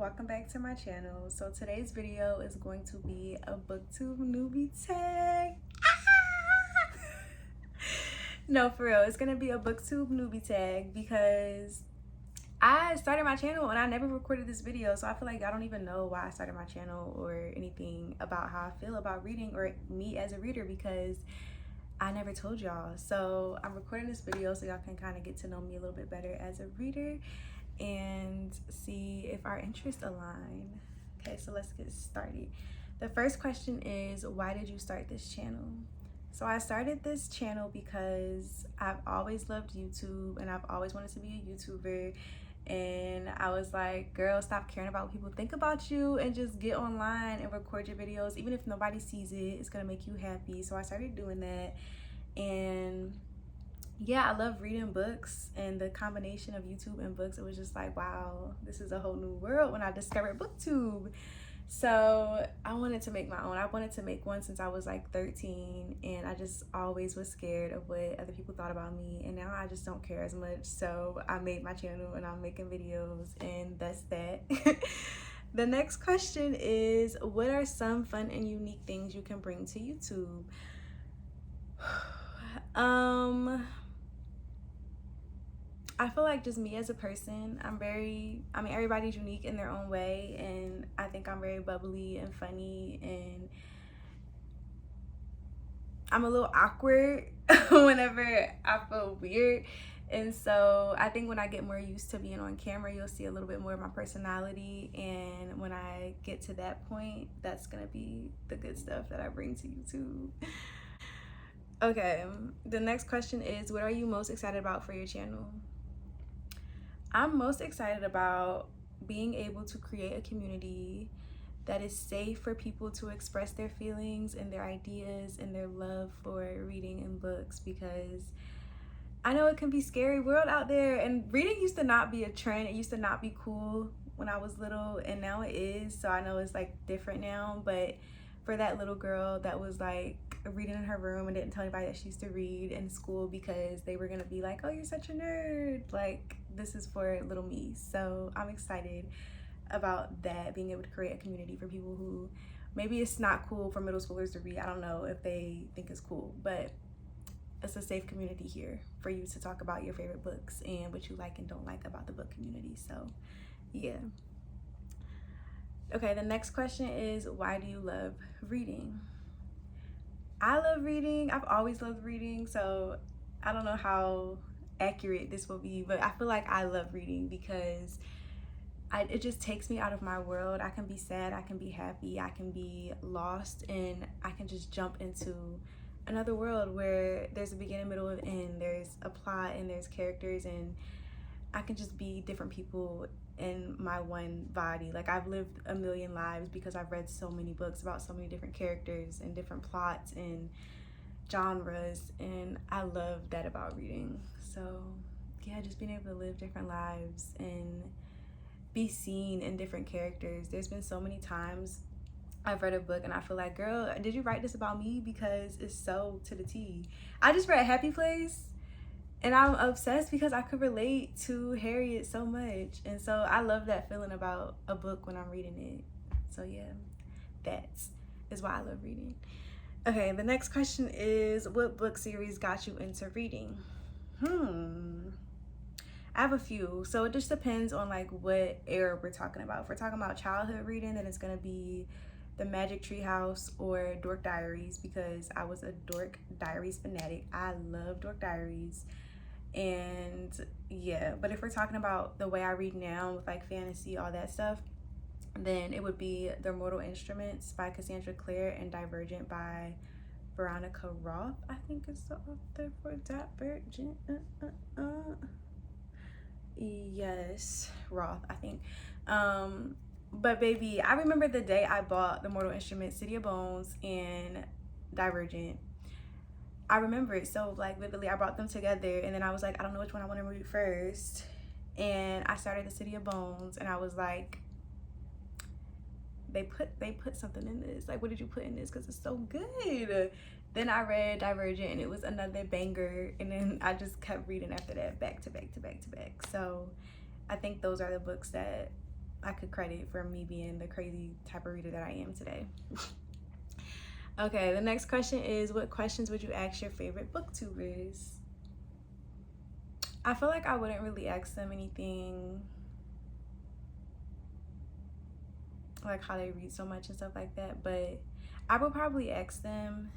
welcome back to my channel. So today's video is going to be a booktube newbie tag. No, for real, it's gonna be a booktube newbie tag because I started my channel and I never recorded this video, so I feel like I don't even know why I started my channel or anything about how I feel about reading or me as a reader, because I never told y'all. So I'm recording this video so y'all can kind of get to know me a little bit better as a reader and see if our interests align. Okay, so let's get started. The first question is, why did you start this channel? So I started this channel because I've always loved YouTube and I've always wanted to be a YouTuber. And I was like, girl, stop caring about what people think about you and just get online and record your videos. Even if nobody sees it, it's gonna make you happy. So I started doing that. And yeah, I love reading books, and the combination of YouTube and books, it was just like, wow, this is a whole new world when I discovered booktube. So I wanted to make my own. I wanted to make one since I was like 13, and I just always was scared of what other people thought about me, and now I just don't care as much. So I made my channel and I'm making videos, and that's that. The next question is, what are some fun and unique things you can bring to YouTube? I feel like just me as a person, everybody's unique in their own way, and I think I'm very bubbly and funny, and I'm a little awkward whenever I feel weird. And so I think when I get more used to being on camera, you'll see a little bit more of my personality, and when I get to that point, that's gonna be the good stuff that I bring to YouTube. Okay, the next question is, what are you most excited about for your channel? I'm most excited about being able to create a community that is safe for people to express their feelings and their ideas and their love for reading and books, because I know it can be scary world out there, and reading used to not be a trend. It used to not be cool when I was little, and now it is. So I know it's like different now, but for that little girl that was like reading in her room and didn't tell anybody that she used to read in school because they were gonna be like, oh, you're such a nerd, like, this is for little me. So I'm excited about that, being able to create a community for people who maybe it's not cool for middle schoolers to read. I don't know if they think it's cool, but it's a safe community here for you to talk about your favorite books and what you like and don't like about the book community. So yeah. Okay, the next question is, why do you love reading? I love reading. I've always loved reading, so I don't know how accurate this will be, but I feel like I love reading because it just takes me out of my world. I can be sad, I can be happy, I can be lost, and I can just jump into another world where there's a beginning, middle, and end. There's a plot and there's characters, and I can just be different people in my one body. Like, I've lived a million lives because I've read so many books about so many different characters and different plots and genres, and I love that about reading. So yeah, just being able to live different lives and be seen in different characters. There's been so many times I've read a book and I feel like, girl, did you write this about me? Because it's so to the T. I just read Happy Place and I'm obsessed because I could relate to Harriet so much. And so I love that feeling about a book when I'm reading it. So yeah, that is why I love reading. Okay, the next question is, what book series got you into reading? I have a few, so it just depends on like what era we're talking about. If we're talking about childhood reading, then it's gonna be The Magic Tree House or Dork Diaries, because I was a Dork Diaries fanatic. I love Dork Diaries. And yeah, but if we're talking about the way I read now with like fantasy, all that stuff, then it would be The Mortal Instruments by Cassandra Clare and Divergent by Veronica Roth, I think is the author for Divergent. Yes, Roth, I think. But baby, I remember the day I bought The Mortal Instruments, City of Bones, and Divergent. I remember it so like vividly. I brought them together, and then I was like, I don't know which one I want to read first, and I started The City of Bones, and I was like, they put something in this. Like, what did you put in this? Because it's so good. Then I read Divergent, and it was another banger, and then I just kept reading after that, back to back to back to back. So I think those are the books that I could credit for me being the crazy type of reader that I am today. Okay, the next question is, what questions would you ask your favorite booktubers? I feel like I wouldn't really ask them anything like how they read so much and stuff like that, but I would probably ask them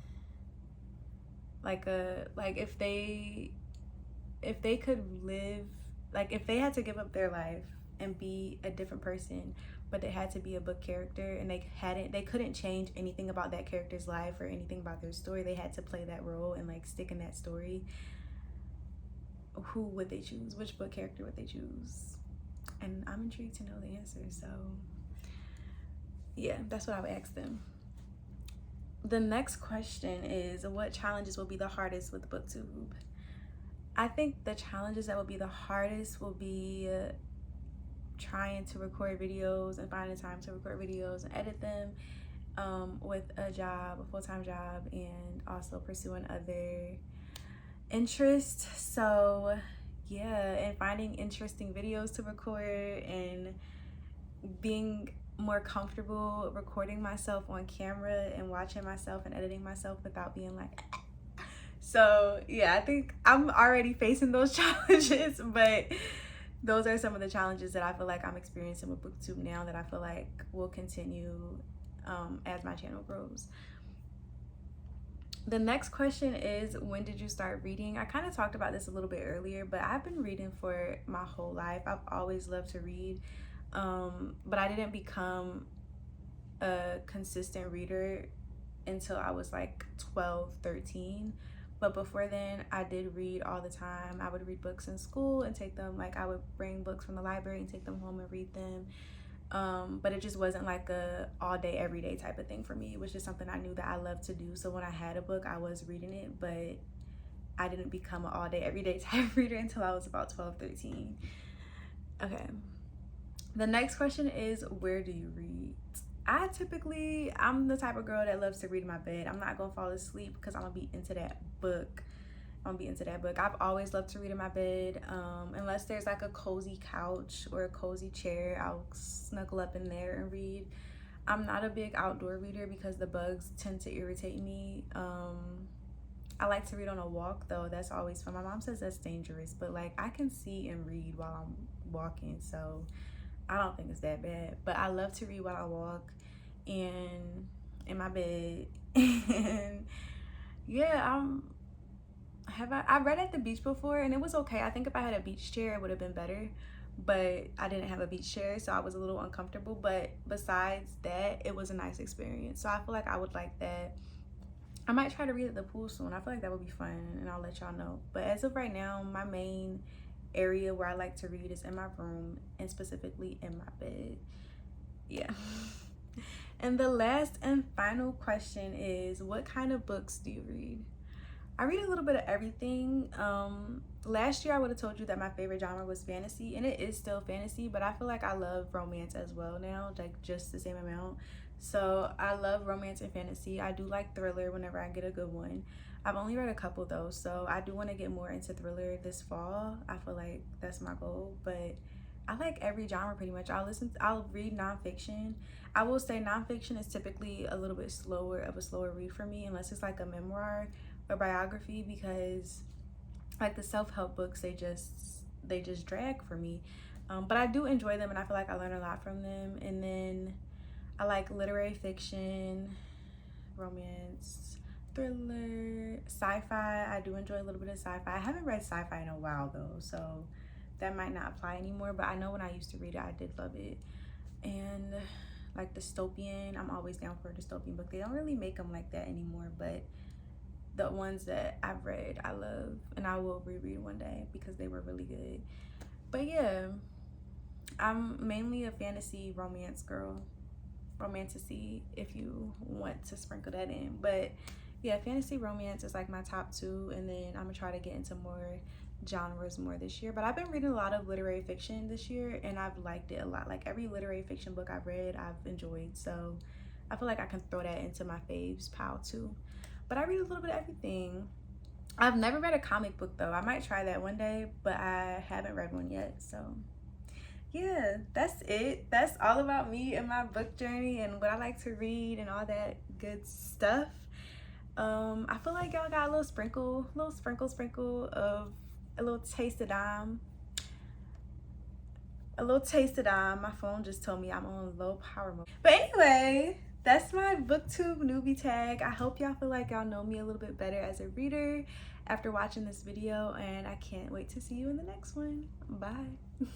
like if they could live, like if they had to give up their life and be a different person, but they had to be a book character, and they couldn't change anything about that character's life or anything about their story. They had to play that role and like stick in that story. Who would they choose? Which book character would they choose? And I'm intrigued to know the answer, so yeah, that's what I would ask them. The next question is, what challenges will be the hardest with booktube? I think the challenges that will be the hardest will be trying to record videos and finding time to record videos and edit them with a full-time job, and also pursuing other interests. So yeah, and finding interesting videos to record and being more comfortable recording myself on camera and watching myself and editing myself without being like so yeah, I think I'm already facing those challenges, but those are some of the challenges that I feel like I'm experiencing with booktube now that I feel like will continue as my channel grows. The next question is, when did you start reading? I kind of talked about this a little bit earlier, but I've been reading for my whole life. I've always loved to read, but I didn't become a consistent reader until I was like 12, 13. But before then, I did read all the time. I would read books in school and take them, like I would bring books from the library and take them home and read them. But it just wasn't like a all day, every day type of thing for me. It was just something I knew that I loved to do. So when I had a book, I was reading it, but I didn't become an all day, every day type reader until I was about 12, 13. Okay. The next question is, where do you read? I'm the type of girl that loves to read in my bed. I'm not gonna fall asleep because I'm gonna be into that book. I've always loved to read in my bed. Unless there's like a cozy couch or a cozy chair, I'll snuggle up in there and read. I'm not a big outdoor reader because the bugs tend to irritate me. I like to read on a walk though. That's always fun. My mom says that's dangerous, but like I can see and read while I'm walking, so I don't think it's that bad. But I love to read while I walk and in my bed. And yeah, I read at the beach before and it was okay. I think if I had a beach chair it would have been better, but I didn't have a beach chair, so I was a little uncomfortable. But besides that, it was a nice experience, so I feel like I would like that. I might try to read at the pool soon. I feel like that would be fun, and I'll let y'all know. But as of right now, my main area where I like to read is in my room, and specifically in my bed. Yeah. And the last and final question is, what kind of books do you read? I read a little bit of everything. Last year I would have told you that my favorite genre was fantasy, and it is still fantasy, but I feel like I love romance as well now, like just the same amount. So I love romance and fantasy. I do like thriller whenever I get a good one. I've only read a couple though, so I do want to get more into thriller this fall. I feel like that's my goal, but I like every genre pretty much. I'll read nonfiction. I will say nonfiction is typically a little bit slower read for me, unless it's like a memoir or biography, because like the self-help books, they just drag for me. But I do enjoy them, and I feel like I learn a lot from them. And then I like literary fiction, romance, thriller, sci-fi. I do enjoy a little bit of sci-fi. I haven't read sci-fi in a while though, so that might not apply anymore, but I know when I used to read it, I did love it. And like dystopian, I'm always down for a dystopian book. They don't really make them like that anymore, but the ones that I've read, I love, and I will reread one day because they were really good. But yeah, I'm mainly a fantasy romance girl. Romantasy, if you want to sprinkle that in. But yeah, fantasy romance is like my top two, and then I'm gonna try to get into more genres more this year. But I've been reading a lot of literary fiction this year, and I've liked it a lot. Like every literary fiction book I've read, I've enjoyed, so I feel like I can throw that into my faves pile too. But I read a little bit of everything. I've never read a comic book though. I might try that one day, but I haven't read one yet. So yeah, that's it. That's all about me and my book journey and what I like to read and all that good stuff. I feel like y'all got a little sprinkle of a little taste of Dime. A little taste of Dime. My phone just told me I'm on low power mode. But anyway, that's my booktube newbie tag. I hope y'all feel like y'all know me a little bit better as a reader after watching this video, and I can't wait to see you in the next one. Bye.